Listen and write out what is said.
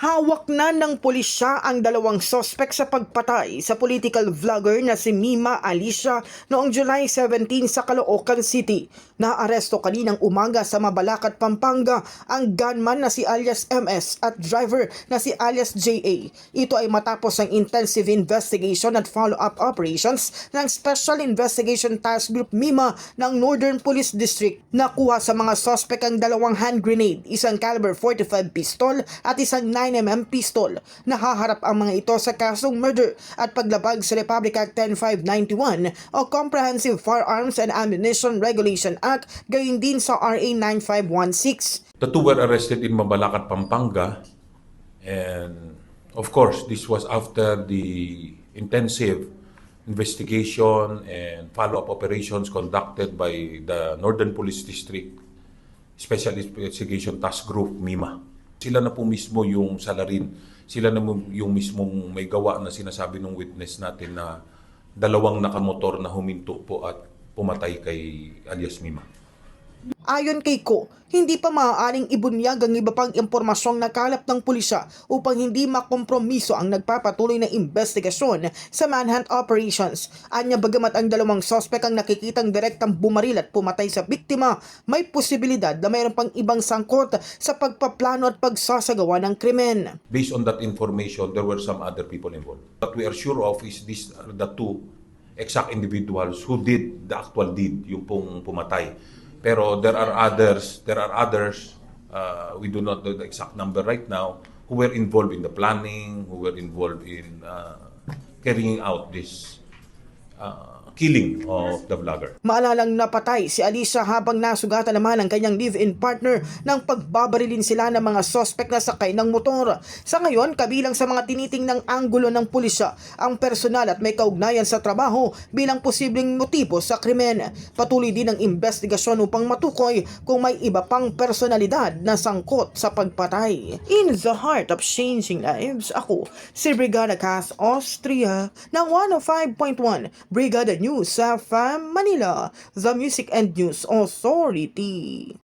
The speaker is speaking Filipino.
Hawak na ng pulisya ang dalawang sospek sa pagpatay sa political vlogger na si Mima Alicia noong July 17 sa Caloocan City. Naaresto kaninang umaga sa Mabalacat, Pampanga ang gunman na si alias MS at driver na si alias JA. Ito ay matapos ang intensive investigation at follow-up operations ng Special Investigation Task Group Mima ng Northern Police District. Nakuha sa mga sospek ang dalawang hand grenade, isang caliber 45 pistol at isang 9mm pistol. Nahaharap ang mga ito sa kasong murder at paglabag sa Republic Act 10591 o Comprehensive Firearms and Ammunition Regulation Act, gayon din sa RA 9516. The two were arrested in Mabalacat, Pampanga, and of course this was after the intensive investigation and follow-up operations conducted by the Northern Police District Special Investigation Task Group, MIMA. Sila na po mismo yung salarin, sila na yung mismong may gawa na sinasabi ng witness natin na dalawang nakamotor na huminto po at pumatay kay alias Mima. Ayon kay Ko, hindi pa maaaring ibunyag ang iba pang impormasyong nakalap ng pulisya upang hindi makompromiso ang nagpapatuloy na investigasyon sa manhunt operations. Anya bagamat ang dalawang sospek ang nakikitang direktang bumaril at pumatay sa biktima, may posibilidad na mayroon pang ibang sangkot sa pagpaplano at pagsasagawa ng krimen. Based on that information, there were some other people involved. What we are sure of is these are the two exact individuals who did the actual deed, yung pong pumatay. Pero there are others, we do not know the exact number right now, who were involved in the planning, who were involved in carrying out this killing of the vlogger. Maalalang napatay si Alicia habang nasugatan naman ang kanyang live-in partner nang pagbabarilin sila ng mga sospek na sakay ng motor. Sa ngayon, kabilang sa mga tinitingnang anggulo ng pulisya ang personal at may kaugnayan sa trabaho bilang posibleng motibo sa krimen. Patuloy din ang investigasyon upang matukoy kung may iba pang personalidad na sangkot sa pagpatay. In the heart of changing lives, ako si Brigada Cass Austria ng 105.1 Brigada News sa Manila, the Music and News Authority.